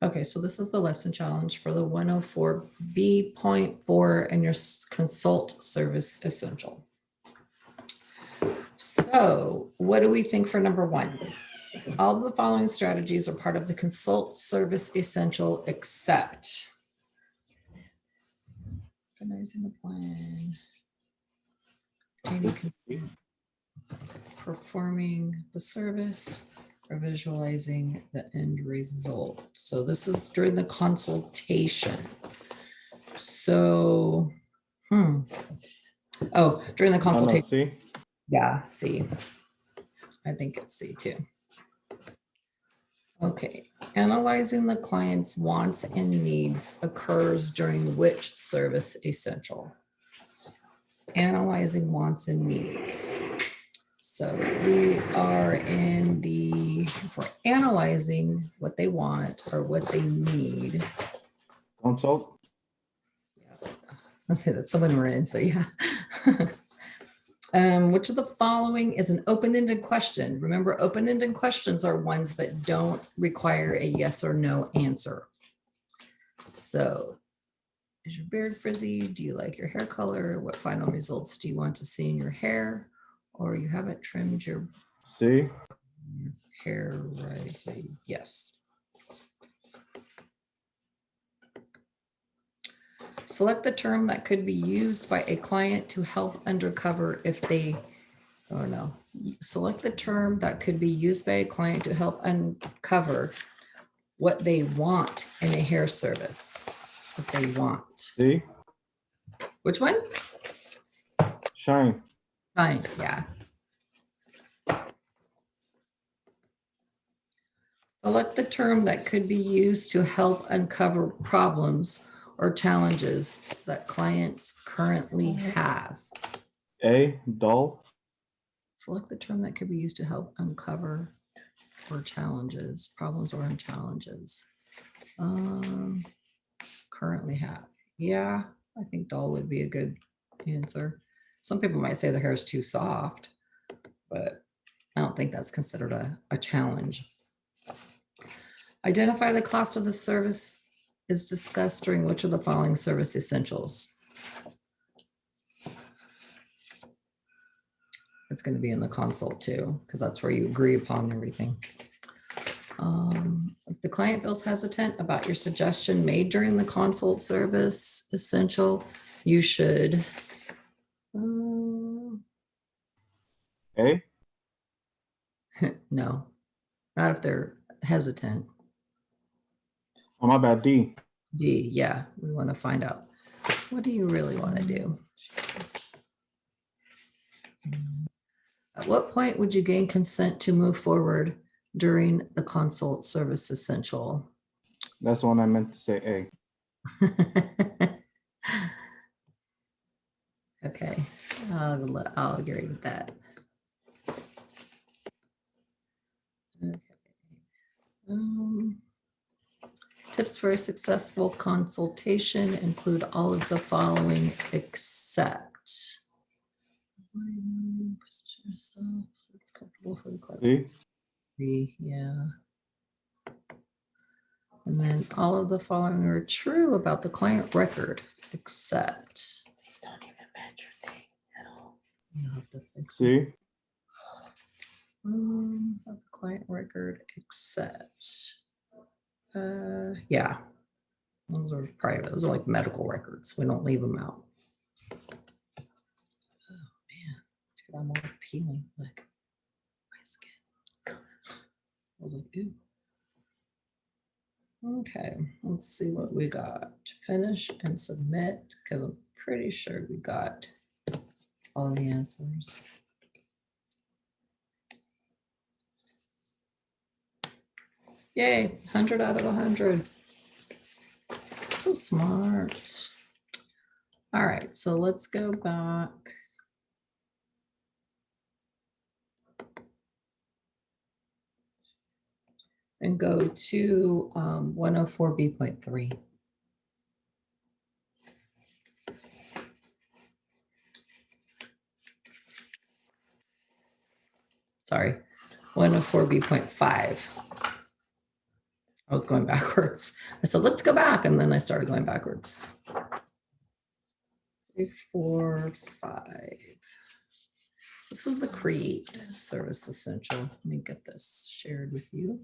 Okay, so this is the lesson challenge for the 104B.4 and your consult service essential. So what do we think for number 1? All of the following strategies are part of the consult service essential except organizing the plan, performing the service, or visualizing the end result. So this is during the consultation. So, oh, during the consultation. C. Yeah, C. I think it's C too. Okay, analyzing the client's wants and needs occurs during which service essential? Analyzing wants and needs. So we are in the, if we're analyzing what they want or what they need. Consult. Yeah. Let's say that's the one we're in, so yeah. Which of the following is an open-ended question? Remember, open-ended questions are ones that don't require a yes or no answer. So, is your beard frizzy? Do you like your hair color? What final results do you want to see in your hair? Or you haven't trimmed your C. Hair, right? So yes. Select the term that could be used by a client to help undercover if they, or no, select the term that could be used by a client to help uncover what they want in a hair service. What they want. C. Which one? Shine. Fine, yeah. Select the term that could be used to help uncover problems or challenges that clients currently have. A. Dull. Select the term that could be used to help uncover or challenges, problems or challenges. Currently have. Yeah, I think dull would be a good answer. Some people might say the hair is too soft, but I don't think that's considered a challenge. Identify the cost of the service is discussed during which of the following service essentials? It's going to be in the consult too, because that's where you agree upon everything. If the client feels hesitant about your suggestion made during the consult service essential, you should A. no, not if they're hesitant. Oh, my bad. D. D, yeah, we want to find out, what do you really want to do? At what point would you gain consent to move forward during the consult service essential? That's the one I meant to say A. Okay, I'll agree with that. Okay. Tips for a successful consultation include all of the following except. Position yourself so it's comfortable for the client. C. Yeah. And then all of the following are true about the client record, except. These don't even match your thing at all. You'll have to fix it. C. Of the client record, except. Yeah. Those are private. Those are like medical records. We don't leave them out. Oh man, I'm more appealing. Like my skin. I was like, ooh. Okay, let's see what we got. Finish and submit, because I'm pretty sure we got all the answers. Yay, 100 out of 100. So smart. All right, so let's go back. And go to 104B.3. Sorry, 104B.5. I was going backwards. I said, let's go back. And then I started going backwards. 3, 4, 5. This is the create service essential. Let me get this shared with you.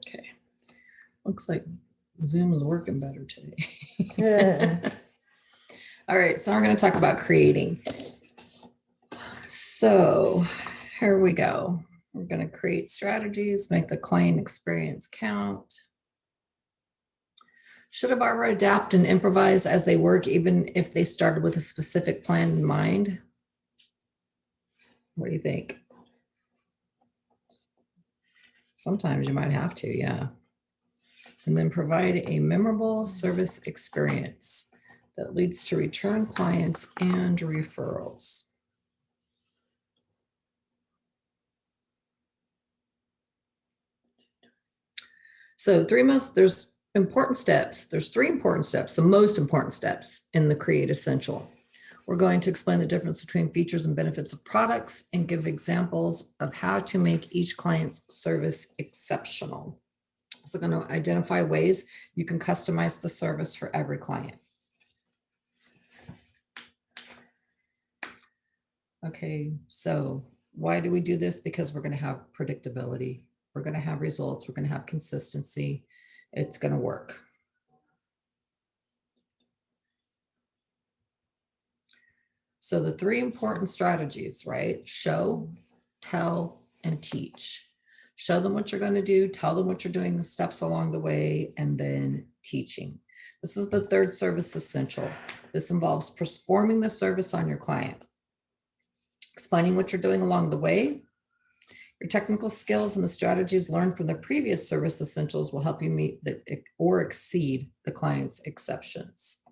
Okay. Looks like Zoom is working better today. Yeah. All right, so we're going to talk about creating. So here we go. We're going to create strategies, make the client experience count. Should a barber adapt and improvise as they work, even if they started with a specific plan in mind? What do you think? Sometimes you might have to, yeah. And then provide a memorable service experience that leads to return clients and referrals. So there's important steps. There's 3 important steps, the most important steps in the Create Essential. We're going to explain the difference between features and benefits of products and give examples of how to make each client's service exceptional. So going to identify ways you can customize the service for every client. Okay, so why do we do this? Because we're going to have predictability. We're going to have results. We're going to have consistency. It's going to work. So the 3 important strategies, right? Show, tell, and teach. Show them what you're going to do, tell them what you're doing, the steps along the way, and then teaching. This is the 3rd service essential. This involves performing the service on your client, explaining what you're doing along the way. Your technical skills and the strategies learned from the previous service essentials will help you meet or exceed the client's exceptions.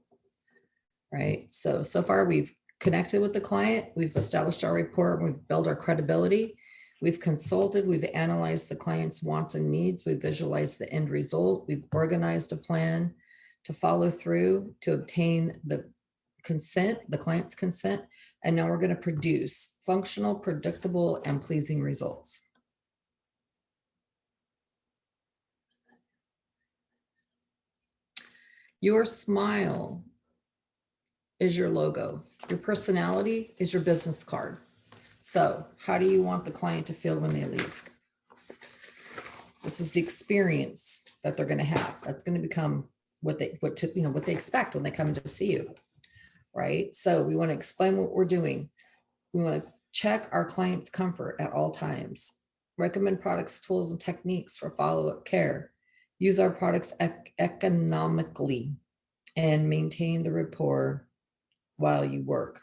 Right? So far we've connected with the client, we've established our rapport, we've built our credibility, we've consulted, we've analyzed the client's wants and needs, we've visualized the end result, we've organized a plan to follow through to obtain the consent, the client's consent, and now we're going to produce functional, predictable, and pleasing results. Your smile is your logo. Your personality is your business card. So how do you want the client to feel when they leave? This is the experience that they're going to have. That's going to become what they expect when they come to see you, right? So we want to explain what we're doing. We want to check our client's comfort at all times. Recommend products, tools, and techniques for follow-up care. Use our products economically and maintain the rapport while you work.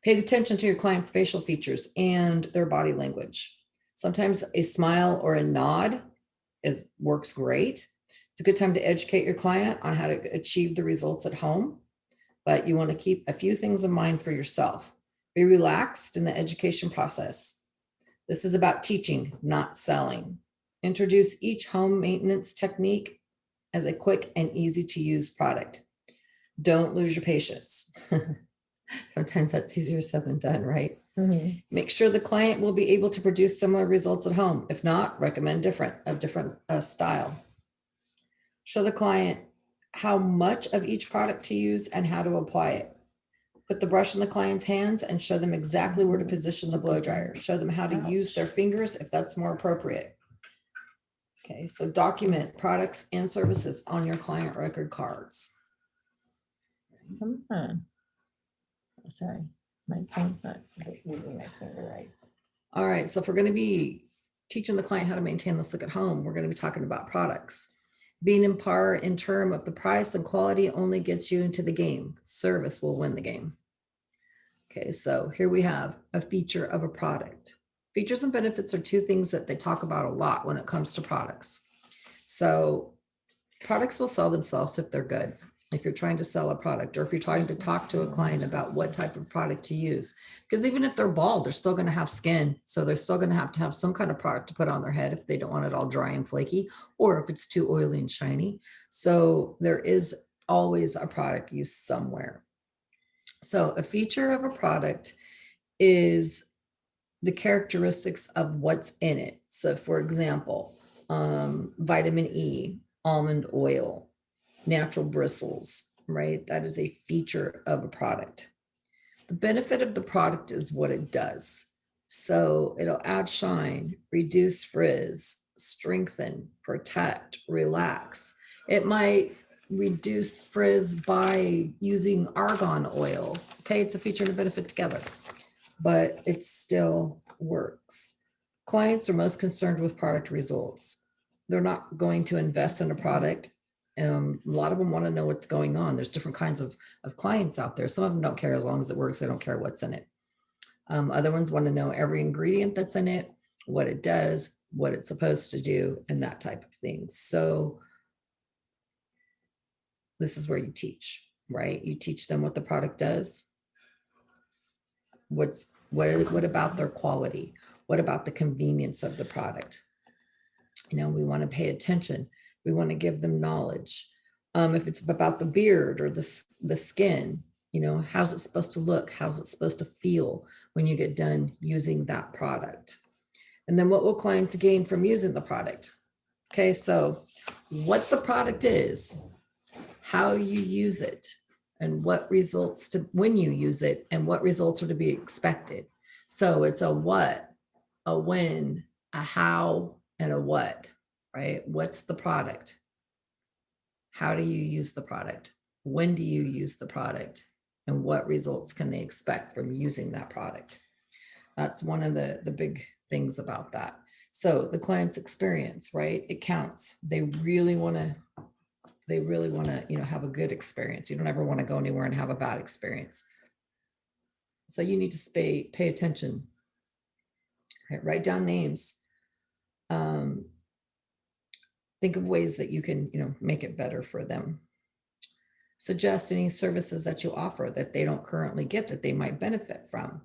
Pay attention to your client's facial features and their body language. Sometimes a smile or a nod works great. It's a good time to educate your client on how to achieve the results at home, but you want to keep a few things in mind for yourself. Be relaxed in the education process. This is about teaching, not selling. Introduce each home maintenance technique as a quick and easy to use product. Don't lose your patience. Sometimes that's easier said than done, right? Mhm. Make sure the client will be able to produce similar results at home. If not, recommend a different style. Show the client how much of each product to use and how to apply it. Put the brush in the client's hands and show them exactly where to position the blow dryer. Show them how to use their fingers if that's more appropriate. Okay, so document products and services on your client record cards. Come on. Oh, sorry, my phone's not moving my finger right. All right, so if we're going to be teaching the client how to maintain this look at home, we're going to be talking about products. Being in par in term of the price and quality only gets you into the game. Service will win the game. Okay, so here we have a feature of a product. Features and benefits are two things that they talk about a lot when it comes to products. So products will sell themselves if they're good. If you're trying to sell a product, or if you're trying to talk to a client about what type of product to use, because even if they're bald, they're still going to have skin. So they're still going to have some kind of product to put on their head if they don't want it all dry and flaky, or if it's too oily and shiny. So there is always a product use somewhere. So a feature of a product is the characteristics of what's in it. So for example, vitamin E, almond oil, natural bristles, right? That is a feature of a product. The benefit of the product is what it does. So it'll add shine, reduce frizz, strengthen, protect, relax. It might reduce frizz by using argan oil. Okay, it's a feature and a benefit together, but it still works. Clients are most concerned with product results. They're not going to invest in a product. A lot of them want to know what's going on. There's different kinds of clients out there. Some of them don't care as long as it works. They don't care what's in it. Other ones want to know every ingredient that's in it, what it does, what it's supposed to do, and that type of thing. So this is where you teach, right? You teach them what the product does. What about their quality? What about the convenience of the product? You know, we want to pay attention. We want to give them knowledge. If it's about the beard or the skin, you know, how's it supposed to look? How's it supposed to feel when you get done using that product? And then what will clients gain from using the product? Okay, so what the product is, how you use it, and what results to when you use it, and what results are to be expected. So it's a what, a when, a how, and a what, right? What's the product? How do you use the product? When do you use the product? And what results can they expect from using that product? That's one of the big things about that. So the client's experience, right? It counts. They really want to, you know, have a good experience. You don't ever want to go anywhere and have a bad experience. So you need to pay attention. Right? Write down names. Think of ways that you can, you know, make it better for them. Suggest any services that you offer that they don't currently get that they might benefit from.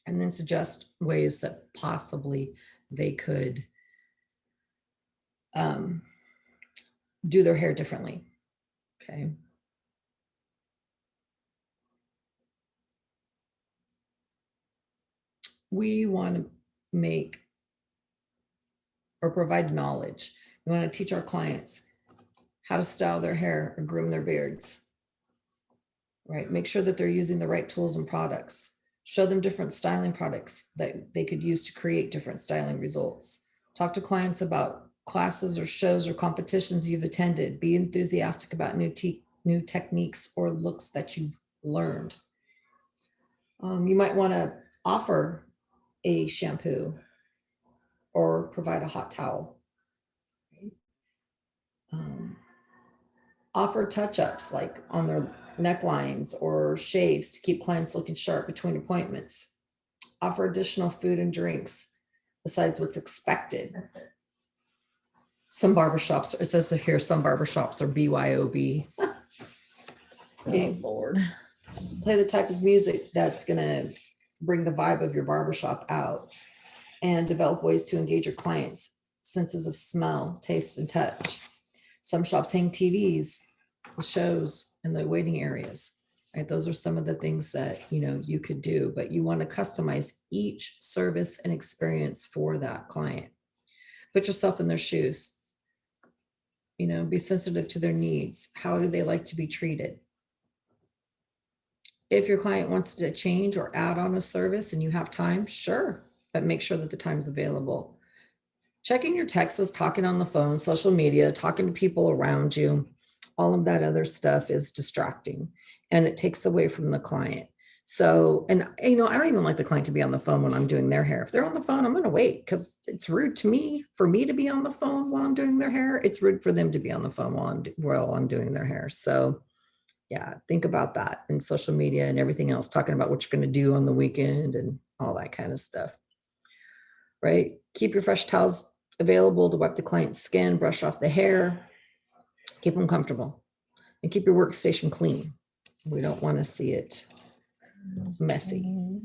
And then suggest ways that possibly they could do their hair differently. Okay. We want to make or provide knowledge. We want to teach our clients how to style their hair or groom their beards, right? Make sure that they're using the right tools and products. Show them different styling products that they could use to create different styling results. Talk to clients about classes or shows or competitions you've attended. Be enthusiastic about new techniques or looks that you've learned. You might want to offer a shampoo or provide a hot towel. Offer touch-ups like on their necklines or shaves to keep clients looking sharp between appointments. Offer additional food and drinks besides what's expected. Some barbershops, it says here, some barbershops are BYOB. Okay. Oh, Lord. Play the type of music that's going to bring the vibe of your barbershop out, and develop ways to engage your clients' senses of smell, taste, and touch. Some shops hang TVs, shows in the waiting areas. right? Those are some of the things that, you could do, but you want to customize each service and experience for that client. Put yourself in their shoes. Be sensitive to their needs. How do they like to be treated? If your client wants to change or add on a service and you have time, sure, but make sure that the time's available. Checking your texts, talking on the phone, social media, talking to people around you, all of that other stuff is distracting and it takes away from the client. So, and I don't even like the client to be on the phone when I'm doing their hair. If they're on the phone, I'm going to wait because it's rude to me for me to be on the phone while I'm doing their hair. It's rude for them to be on the phone while I'm doing their hair. So yeah, think about that in social media and everything else, talking about what you're going to do on the weekend and all that kind of stuff. Right? Keep your fresh towels available to wipe the client's skin, brush off the hair, keep them comfortable, and keep your workstation clean. We don't want to see it messy,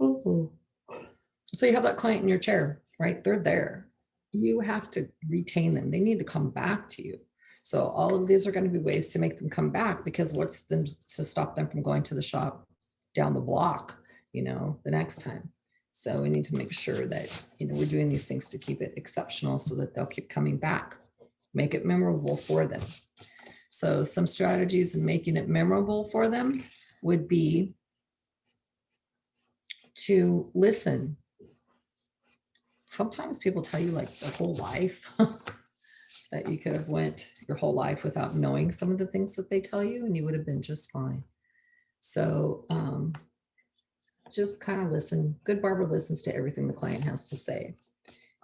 Ooh. So you have that client in your chair, right? They're there. You have to retain them. They need to come back to you. So all of these are going to be ways to make them come back, because what's them to stop them from going to the shop down the block, the next time. So we need to make sure that, we're doing these things to keep it exceptional so that they'll keep coming back, make it memorable for them. So some strategies in making it memorable for them would be to listen. Sometimes people tell you like their whole life that you could have went your whole life without knowing some of the things that they tell you, and you would have been just fine. So just kind of listen. Good barber listens to everything the client has to say.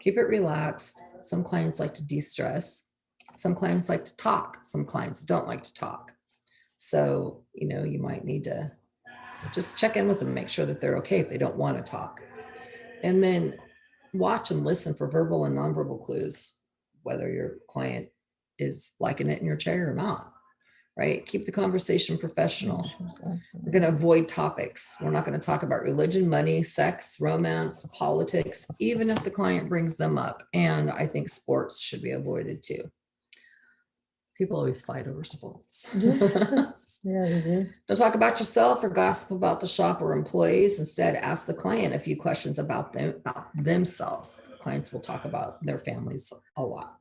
Keep it relaxed. Some clients like to de-stress. Some clients like to talk. Some clients don't like to talk. So, you might need to just check in with them, make sure that they're okay if they don't want to talk. And then watch and listen for verbal and nonverbal clues, whether your client is liking it in your chair or not, right? Keep the conversation professional. We're going to avoid topics. We're not going to talk about religion, money, sex, romance, politics, even if the client brings them up. And I think sports should be avoided too. People always fight over sports. Yeah, they do. Don't talk about yourself or gossip about the shop or employees. Instead, ask the client a few questions about themselves. Clients will talk about their families a lot.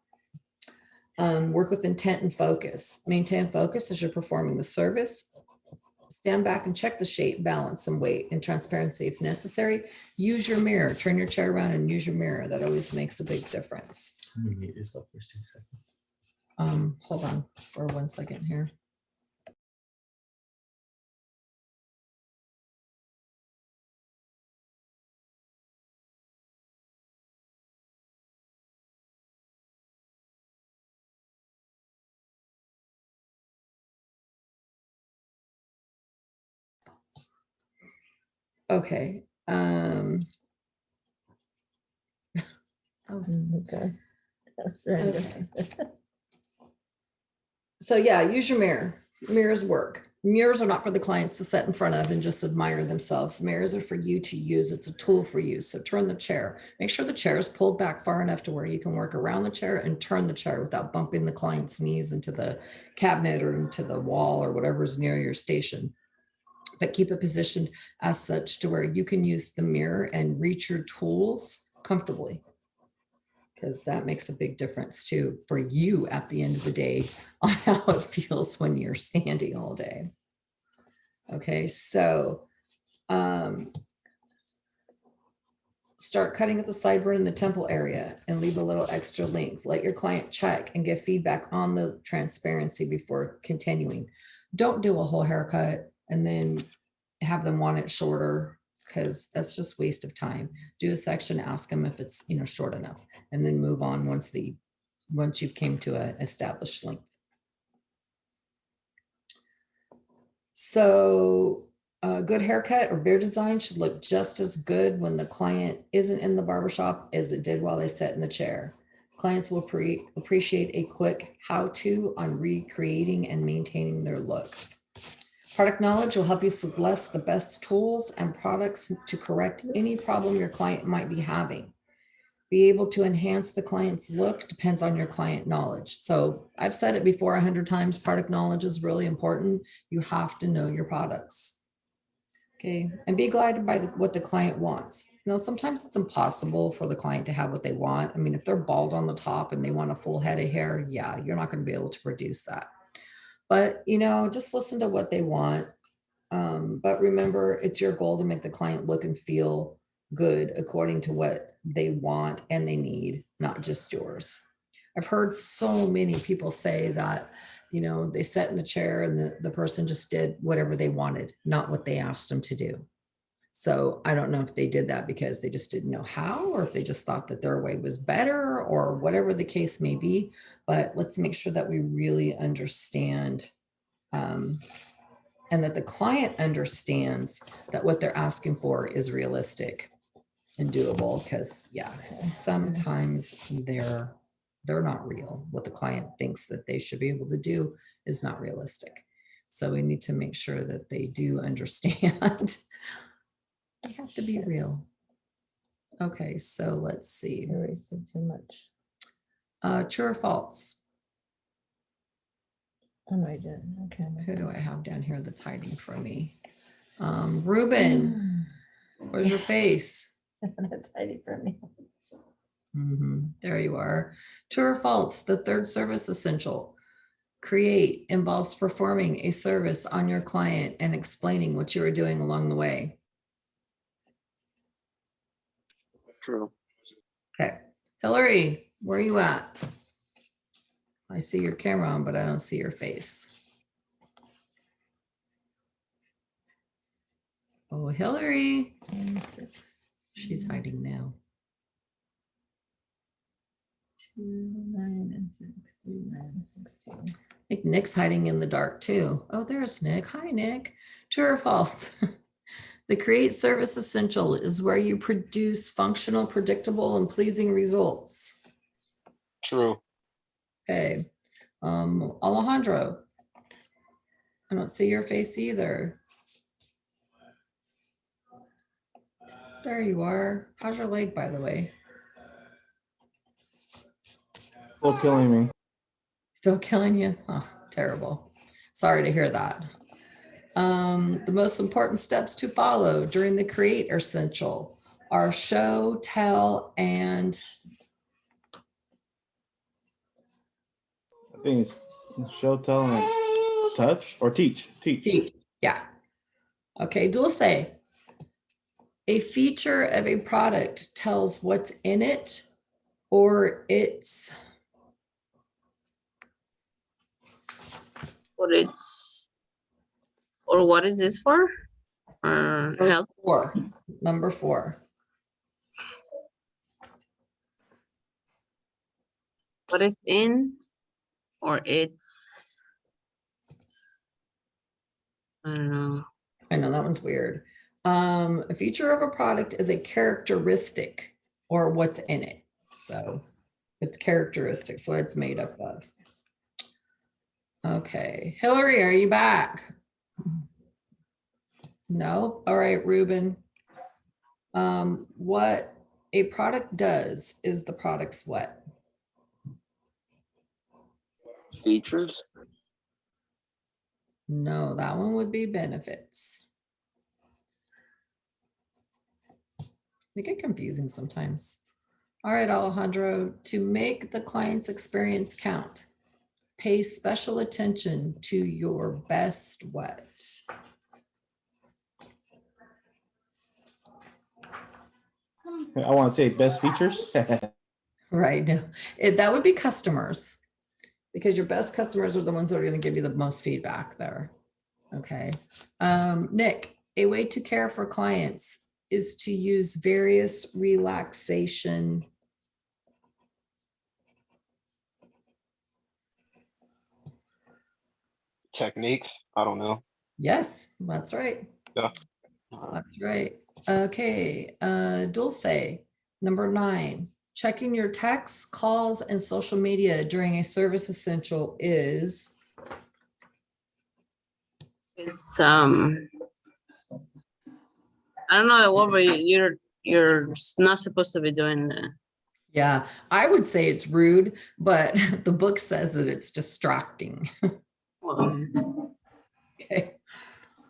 Work with intent and focus. Maintain focus as you're performing the service. Stand back and check the shape, balance, and weight and transparency if necessary. Use your mirror. Turn your chair around and use your mirror. That always makes a big difference. Mute yourself for 2 seconds. Hold on for 1 second here. Okay. Okay. Okay. So yeah, use your mirror. Mirrors work. Mirrors are not for the clients to sit in front of and just admire themselves. Mirrors are for you to use. It's a tool for you. So turn the chair. Make sure the chair is pulled back far enough to where you can work around the chair and turn the chair without bumping the client's knees into the cabinet or into the wall or whatever's near your station. But keep it positioned as such to where you can use the mirror and reach your tools comfortably, because that makes a big difference too for you at the end of the day on how it feels when you're standing all day. Okay, so start cutting at the sideburn in the temple area and leave a little extra length. Let your client check and give feedback on the transparency before continuing. Don't do a whole haircut and then have them want it shorter, because that's just waste of time. Do a section, ask them if it's short enough, and then move on once you've came to an established length. So a good haircut or beard design should look just as good when the client isn't in the barbershop as it did while they sat in the chair. Clients will appreciate a quick how-to on recreating and maintaining their look. Product knowledge will help you select the best tools and products to correct any problem your client might be having. Be able to enhance the client's look depends on your client knowledge. So I've said it before 100 times, product knowledge is really important. You have to know your products. Okay, and be guided by what the client wants. You know, sometimes it's impossible for the client to have what they want. I mean, if they're bald on the top and they want a full head of hair, yeah, you're not going to be able to produce that. But, you know, just listen to what they want. But remember, it's your goal to make the client look and feel good according to what they want and they need, not just yours. I've heard so many people say that, you know, they sat in the chair and the person just did whatever they wanted, not what they asked them to do. So I don't know if they did that because they just didn't know how, or if they just thought that their way was better, or whatever the case may be. But let's make sure that we really understand and that the client understands that what they're asking for is realistic and doable, because yeah, sometimes they're not real. What the client thinks that they should be able to do is not realistic. So we need to make sure that they do understand. They have to be real. Okay, so let's see. I wasted too much. True or false? Oh, no, I didn't. Okay. Who do I have down here that's hiding from me? Ruben, where's your face? That's hiding from me. There you are. True or false? The third service essential. Create involves performing a service on your client and explaining what you are doing along the way. True. Okay. Hillary, where are you at? I see your camera on, but I don't see your face. Oh, Hillary. 6, She's hiding now. 2, 9, and 6, 3, 9, 16. I think Nick's hiding in the dark too. Oh, there's Nick. Hi, Nick. True or false? The create service essential is where you produce functional, predictable, and pleasing results. True. Okay. Alejandro. I don't see your face either. There you are. How's your leg, by the way? Still killing me. Still killing you? Oh, terrible. Sorry to hear that. The most important steps to follow during the create essential are show, tell, and I think it's show, tell, and touch or teach. teach. Yeah. Okay, Dulce. A feature of a product tells what's in it or it's or what is this for? Help. number 4. What is in or it's, I don't know. I know that one's weird. A feature of a product is a characteristic or what's in it. So it's characteristics, what it's made up of. Okay, Hillary, are you back? No. All right, Ruben. What a product does is the product's what? Features. No, that one would be benefits. They get confusing sometimes. All right, Alejandro, to make the client's experience count, pay special attention to your best what? I want to say best features. Right. That would be customers, because your best customers are the ones that are going to give you the most feedback there. Okay. Nick, a way to care for clients is to use various relaxation Techniques. I don't know. Yes, that's right. Yeah. That's right. Okay, Dulce, number 9, checking your texts, calls, and social media during a service essential is? It's I don't know the word, but you're not supposed to be doing that. Yeah, I would say it's rude, but the book says that it's distracting. Well, Okay.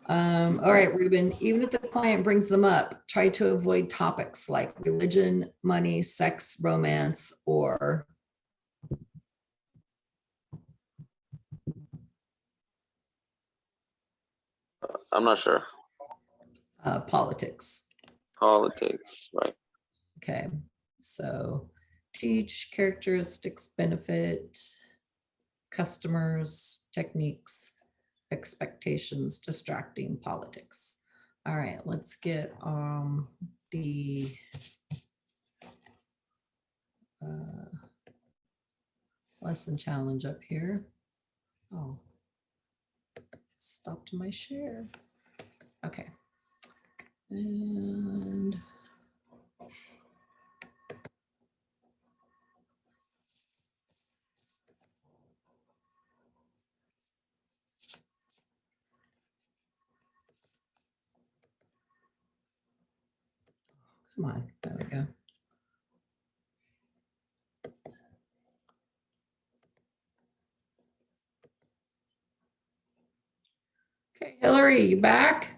All right, Ruben, even if the client brings them up, try to avoid topics like religion, money, sex, romance, or I'm not sure. politics. Politics, right? Okay, so teach, characteristics, benefit, customers, techniques, expectations, distracting, politics. All right, let's get the lesson challenge up here. Oh, stopped my share. Okay. And come on, there we go. Okay, Hillary, you back?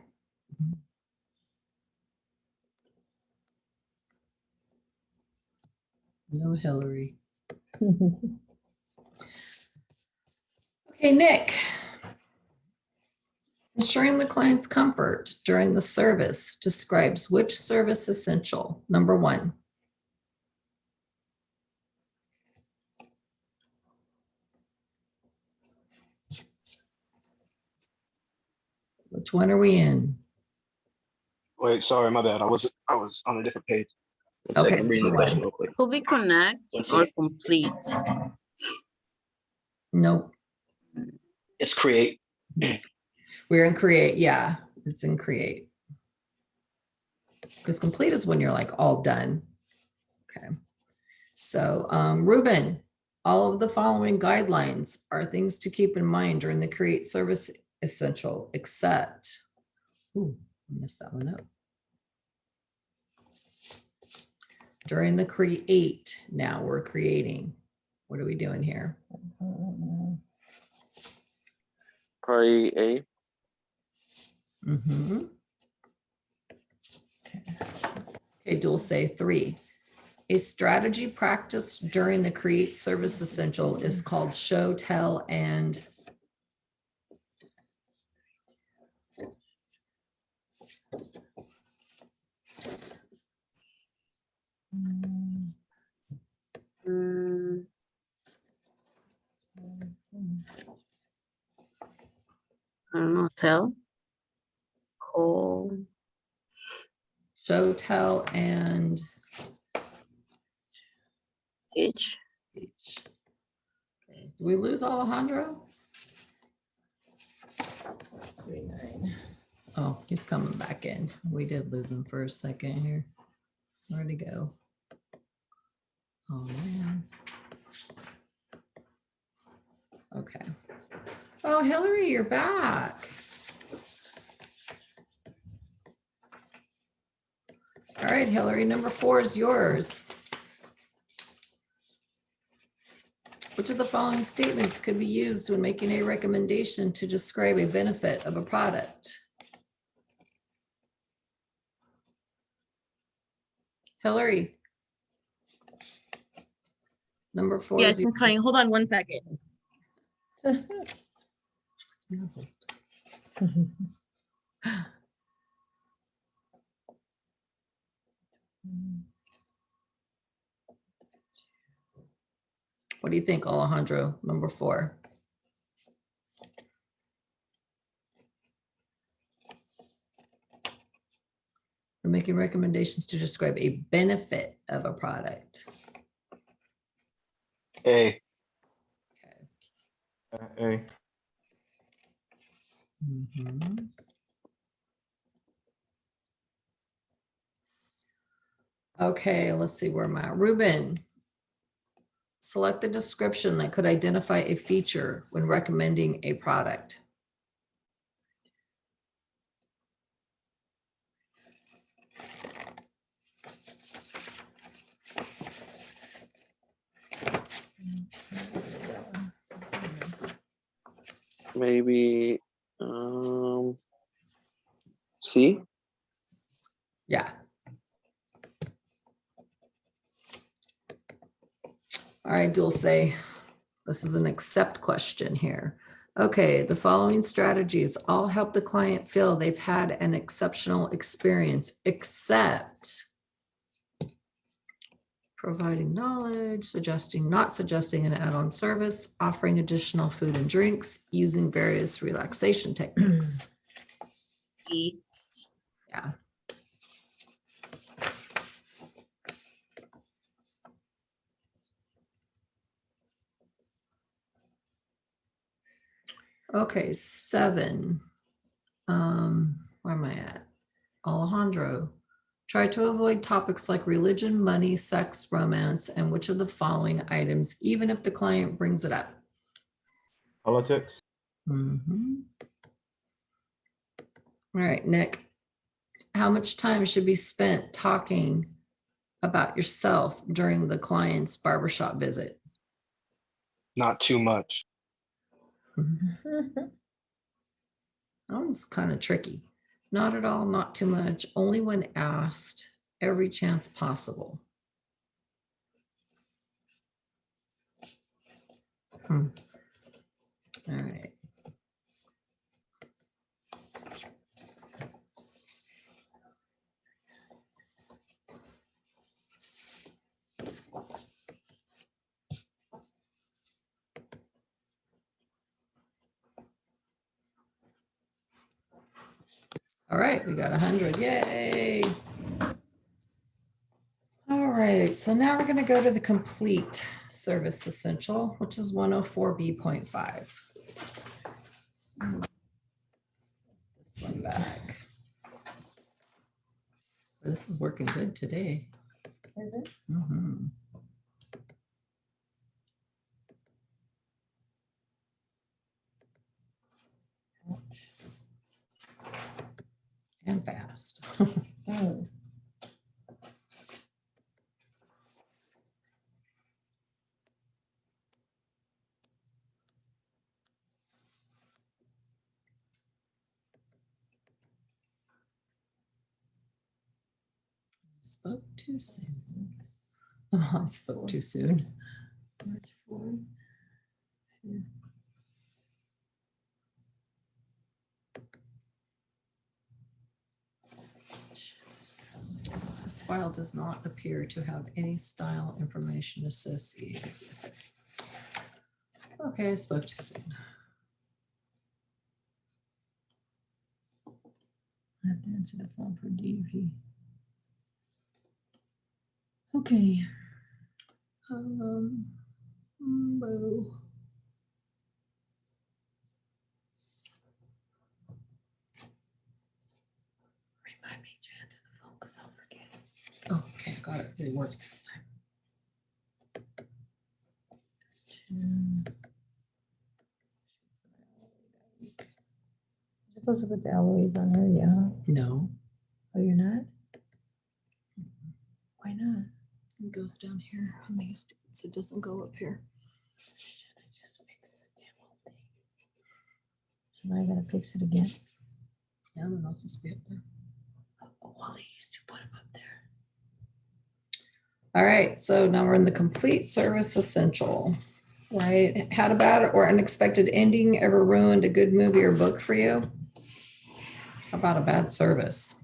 No, Hillary. Okay, Nick. Ensuring the client's comfort during the service describes which service essential. Number one. Which one are we in? Wait, sorry, my bad. I was on a different page. One Okay, second, I'm reading the go question ahead. real quick. could be connect Let's or see. complete. Nope. It's create. We're in create. Yeah, it's in create. Because complete is when you're like all done. Okay. So Ruben, all of the following guidelines are things to keep in mind during the create service essential, except, ooh, I messed that one up. During the create, now we're creating. What are we doing here? Probably A. Mhm. Okay, dual say 3. A strategy practice during the create service essential is called show, tell, and Mm, I don't know, tell. Call. show, tell, and Teach. teach. Okay, did we lose Alejandro? 39. Oh, he's coming back in. We did lose him for a second here. Where'd he go? Oh, man. Okay. Oh, Hillary, you're back. All right, Hillary, number 4 is yours. Which of the following statements could be used when making a recommendation to describe a benefit of a product? Hillary. Number 4 Yes, is I'm coming. Hold on one second. yours. What do you think, Alejandro? Number 4. We're making recommendations to describe a benefit of a product. A. A. Mhm. Okay, let's see where I'm at. Ruben, select the description that could identify a feature when recommending a product. maybe C. Yeah. All right, Dulce, this is an accept question here. Okay, the following strategies all help the client feel they've had an exceptional experience, except providing knowledge, not suggesting an add-on service, offering additional food and drinks, using various relaxation techniques. E. Yeah. Okay, 7. Where am I at? Alejandro. Try to avoid topics like religion, money, sex, romance, and which of the following items, even if the client brings it up. Politics. Mhm. All right, Nick. How much time should be spent talking about yourself during the client's barbershop visit? Not too much. That one's kind of tricky. Not at all, not too much, only when asked, every chance possible. All right. All right, we got 100, yay. All right, so now we're gonna go to the complete service essential, which is 104B.5. This one back. This is working good today. Is it? Mhm. And fast. Oh, Spoke too soon. Oh, I spoke too soon. March 4th. Yeah. This file does not appear to have any style information associated with it. Okay, I spoke too soon. I have to answer the phone for DV. Okay. Boo. Remind me to answer the phone because I'll forget. Oh, okay, got it. It worked this time. Supposed to put the Eloise on her, yeah. No, Oh, you're not? Why not? it goes down here on these dates. It doesn't go up here. Shit, I just fixed this damn whole thing. So now I gotta fix it again. Yeah, they're not supposed to be up there. Oh, well, they used to put them up there. All right, so now we're in the complete service essential, right? Had a bad or unexpected ending ever ruined a good movie or book for you? How about a bad service?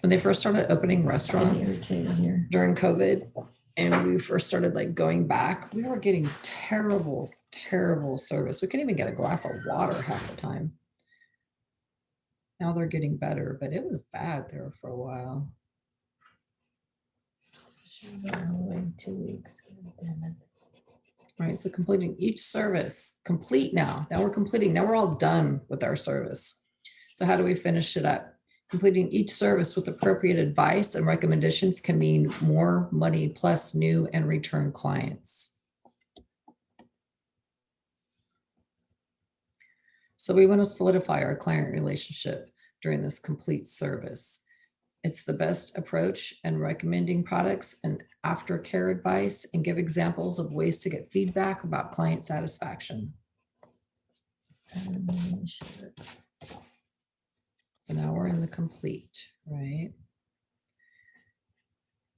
When they first started opening I'm restaurants irritated here. during COVID, and we first started like going back, we were getting terrible, terrible service. We couldn't even get a glass of water half the time. Now they're getting better, but it was bad there for a while. Should have been away in 2 weeks. Damn it. All right, so completing each service, complete now. Now we're completing, now we're all done with our service. So how do we finish it up? Completing each service with appropriate advice and recommendations can mean more money plus new and return clients. So we want to solidify our client relationship during this complete service. It's the best approach and recommending products and aftercare advice and give examples of ways to get feedback about client satisfaction. Sure. So now we're in the complete, right?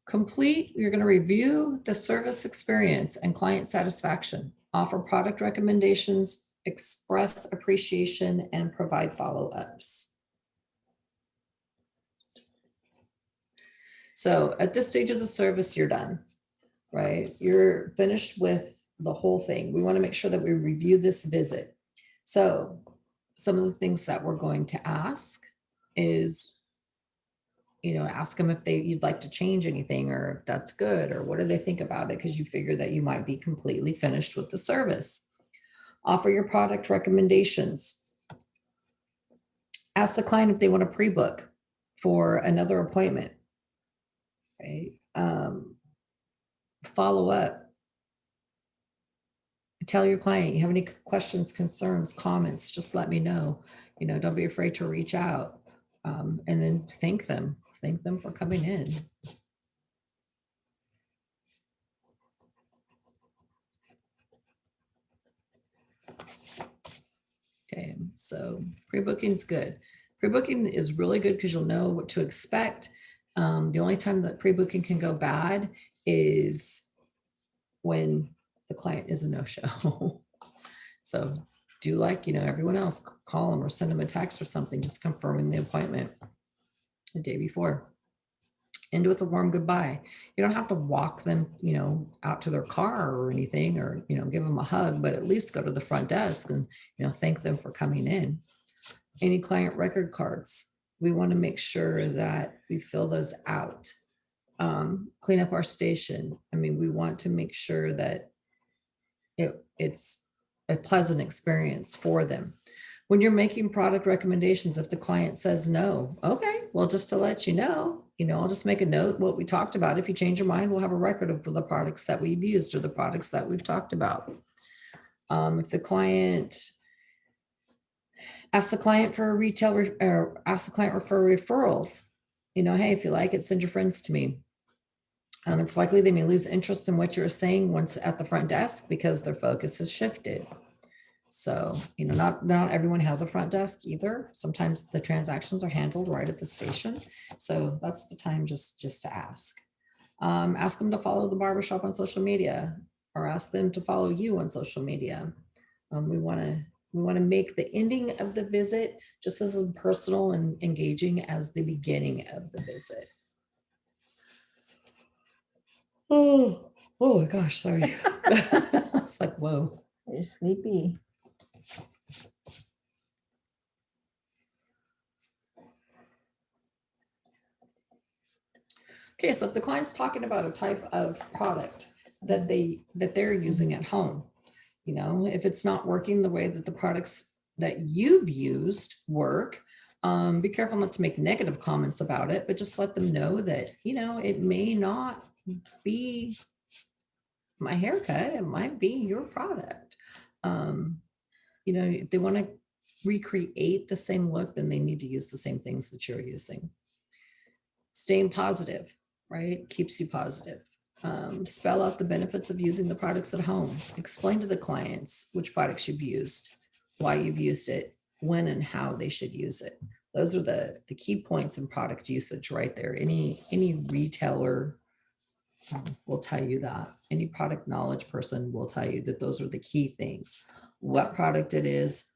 Complete, you're going to review the service experience and client satisfaction, offer product recommendations, express appreciation, and provide follow-ups. So at this stage of the service, you're done, right? You're finished with the whole thing. We want to make sure that we review this visit. So some of the things that we're going to ask is, ask them if you'd like to change anything or if that's good or what do they think about it, because you figure that you might be completely finished with the service. Offer your product recommendations. Ask the client if they want to pre-book for another appointment. Right? Follow up. Tell your client, you have any questions, concerns, comments, just let me know. Don't be afraid to reach out. And then thank them for coming in. Okay, so pre-booking is good. Pre-booking is really good because you'll know what to expect. The only time that pre-booking can go bad is when the client is a no-show. So do like, everyone else, call them or send them a text or something, just confirming the appointment the day before. End with a warm goodbye. You don't have to walk them, out to their car or anything, or, give them a hug, but at least go to the front desk and, thank them for coming in. Any client record cards, we want to make sure that we fill those out. Clean up our station. We want to make sure that it's a pleasant experience for them. When you're making product recommendations, if the client says no, okay, well, just to let you know, I'll just make a note what we talked about. If you change your mind, we'll have a record of the products that we've used or the products that we've talked about. If the client asks the client for a retail or ask the client for referrals, hey, if you like it, send your friends to me. It's likely they may lose interest in what you're saying once at the front desk because their focus has shifted. So, not everyone has a front desk either. Sometimes the transactions are handled right at the station. So that's the time just to ask. Ask them to follow the barbershop on social media or ask them to follow you on social media. We want to make the ending of the visit just as personal and engaging as the beginning of the visit. Oh my gosh, sorry. It's like, whoa. You're sleepy. Okay, so if the client's talking about a type of product that they're using at home, if it's not working the way that the products that you've used work, be careful not to make negative comments about it, but just let them know that, it may not be my haircut, it might be your product. If they want to recreate the same look, then they need to use the same things that you're using. Staying positive, right? Keeps you positive. Spell out the benefits of using the products at home. Explain to the clients which products you've used, why you've used it, when and how they should use it. Those are the key points in product usage right there. Any retailer will tell you that. Any product knowledge person will tell you that those are the key things. What product it is,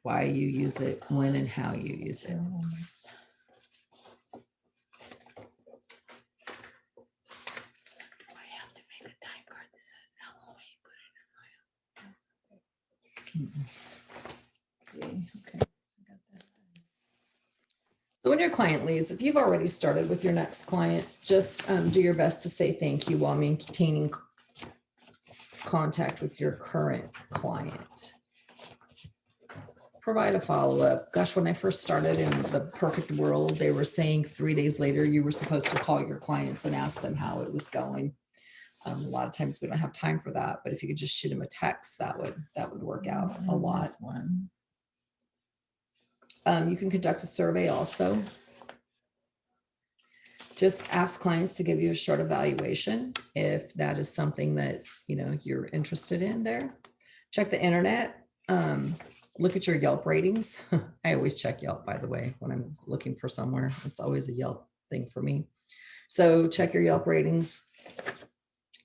why you use it, when and how you use it. So when your client leaves, if you've already started with your next client, just do your best to say thank you while maintaining contact with your current client. Provide a follow-up. Gosh, when I first started in the perfect world, they were saying 3 days later, you were supposed to call your clients and ask them how it was going. A lot of times we don't have time for that, but if you could just shoot them a text, that would work out a lot. You can conduct a survey also. just ask clients to give you a short evaluation if that is something that, you're interested in there. Check the internet. Look at your Yelp ratings. I always check Yelp, by the way, when I'm looking for somewhere. It's always a Yelp thing for me. So check your Yelp ratings,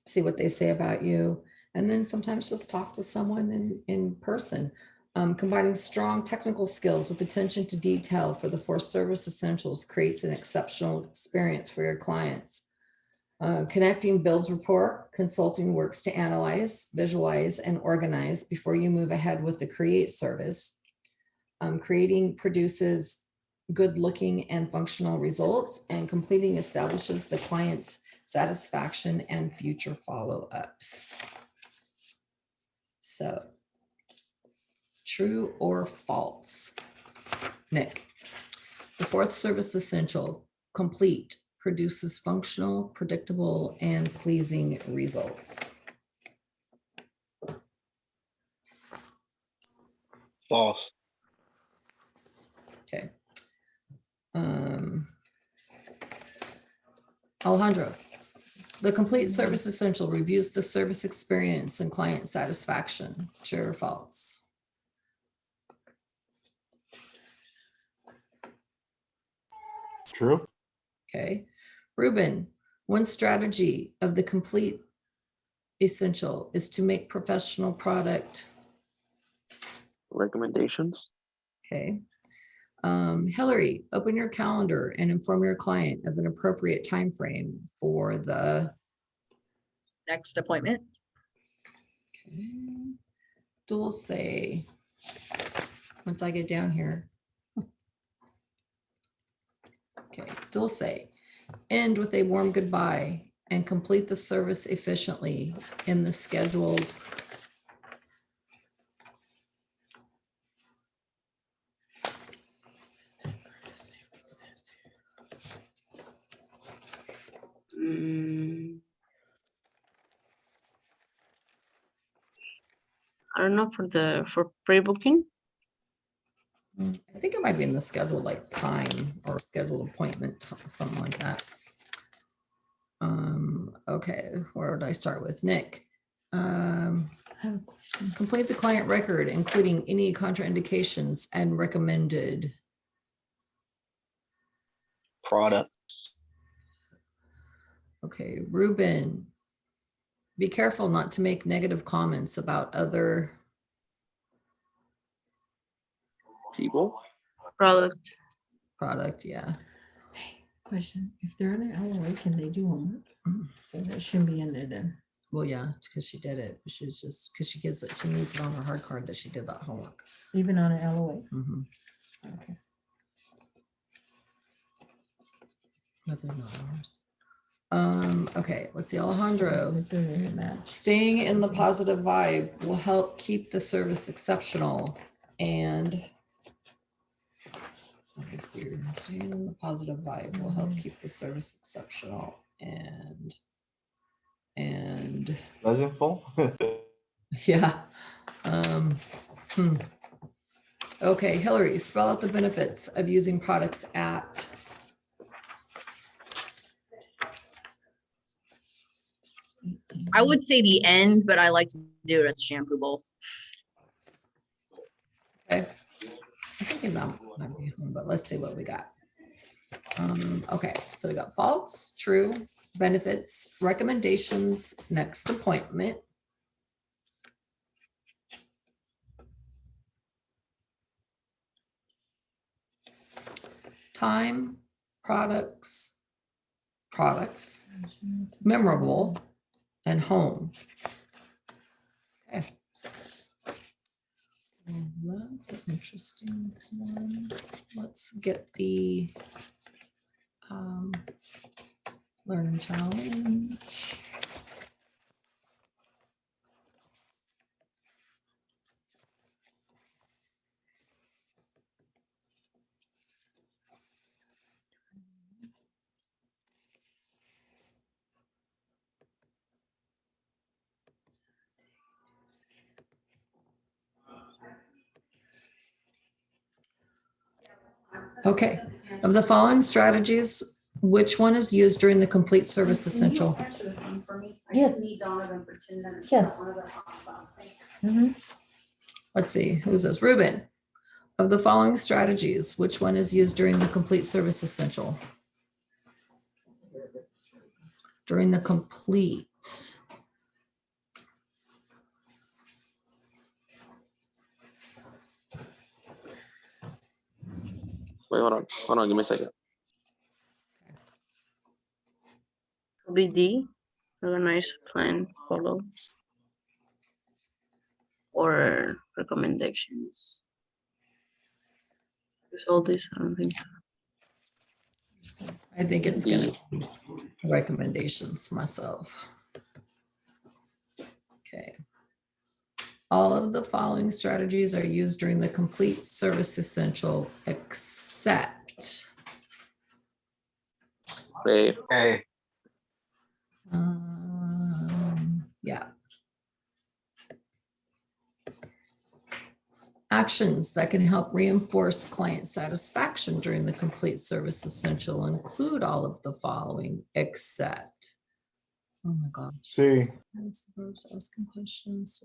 see what they say about you, and then sometimes just talk to someone in person. Combining strong technical skills with attention to detail for the 4 service essentials creates an exceptional experience for your clients. Connecting builds rapport. Consulting works to analyze, visualize, and organize before you move ahead with the create service. Creating produces good looking and functional results, and completing establishes the client's satisfaction and future follow-ups. So, true or false? Nick. The 4th service essential, complete, produces functional, predictable, and pleasing results. False. Okay. Alejandro. The complete service essential reviews the service experience and client satisfaction. True or false? True. Okay. Ruben, one strategy of the complete essential is to make professional product. Recommendations. Okay. Hillary, open your calendar and inform your client of an appropriate time frame for the Next appointment. Dulce. Once I get down here. Okay, Dulce. End with a warm goodbye and complete the service efficiently in the scheduled. Mm, I don't know for pre-booking. I think it might be in the scheduled like time or scheduled appointment, something like that. Okay, where would I start with? Nick. Complete the client record, including any contraindications and recommended. Product. Okay, Ruben. Be careful not to make negative comments about other People. Product. product. Yeah. Hey, question, if they're on an LOA, can they do homework? Mm. So that shouldn't be in there then. Well, yeah, because she did it. She was just because she gets it. She needs it on her hard card that she did that homework. Even on an LOA. Mhm. Okay. But they're not ours. Okay, let's see, Alejandro. If they're in a match. Staying in the positive vibe will help keep the service exceptional and staying in the positive vibe will help keep the service exceptional and Pleasantville. yeah. Okay, Hillary, spell out the benefits of using products at. I would say the end, but I like to do it at the shampoo bowl. Okay. I'm thinking that might be home, but let's see what we got. Okay, so we got false, true, benefits, recommendations, next appointment. Time, products, memorable, and home. Okay. Well, that's an interesting one. Let's get the learn challenge. Okay, of the following strategies, Which one is used during the complete service essential? Yes. Yes. Mhm. Let's see, who's this? Ruben. Of the following strategies, which one is used during the complete service essential? During the complete. Wait, hold on, give me a second. Probably D, organize, plan, follow. Or recommendations. Is all this, I don't think so. I think it's gonna D. be recommendations myself. Okay. All of the following strategies are used during the complete service essential except. A. A. Yeah. Actions that can help reinforce client satisfaction during the complete service essential include all of the following except. Oh my gosh. C. Asking questions.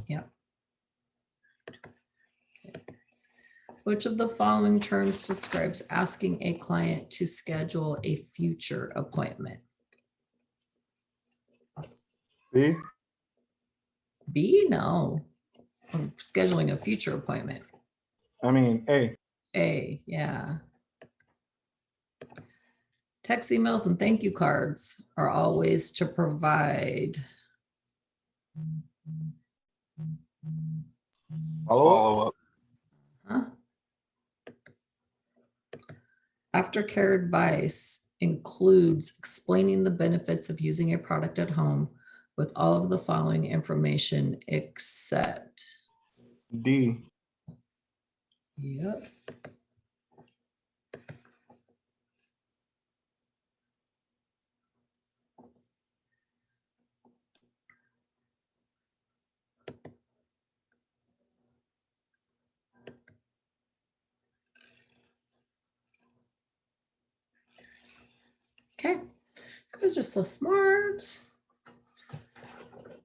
Yeah. Okay. Which of the following terms describes asking a client to schedule a future appointment? B. B, no. Scheduling a future appointment. I mean, A. A, yeah. Text, emails, and thank you cards are all ways to provide. Follow up. Follow up. Huh? Aftercare advice includes explaining the benefits of using a product at home with all of the following information except. D. Yep. Okay, you guys are so smart.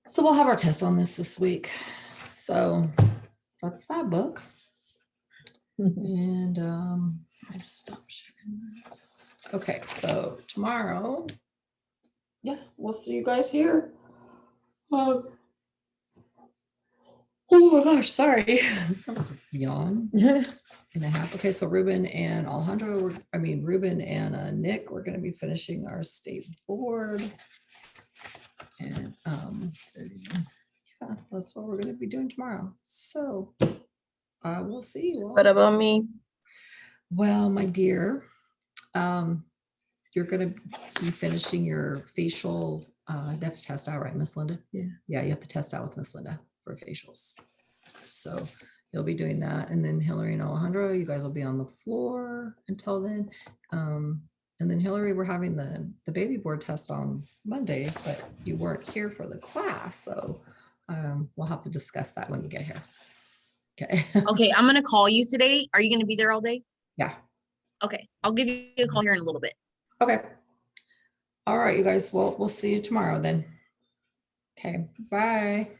So we'll have our test on this week. So that's that book. And I just stop sharing this. Okay, so tomorrow, yeah, we'll see you guys here. Oh my gosh, sorry. That was a yawn and a half. Okay, so Ruben and Alejandro, Ruben and Nick, we're going to be finishing our state board. And yeah, that's what we're going to be doing tomorrow. So we'll see you all. What about me? Well, my dear, you're going to be finishing your facial. You have to test out, right, Miss Linda? Yeah. Yeah, you have to test out with Miss Linda for facials. So you'll be doing that. And then Hillary and Alejandro, you guys will be on the floor until then. And then Hillary, we're having the baby board test on Monday, but you weren't here for the class. So we'll have to discuss that when you get here. Okay. Okay, I'm gonna call you today. Are you gonna be there all day? Yeah. Okay, I'll give you a call here in a little bit. Okay. All right, you guys. Well, we'll see you tomorrow then. Okay. Bye.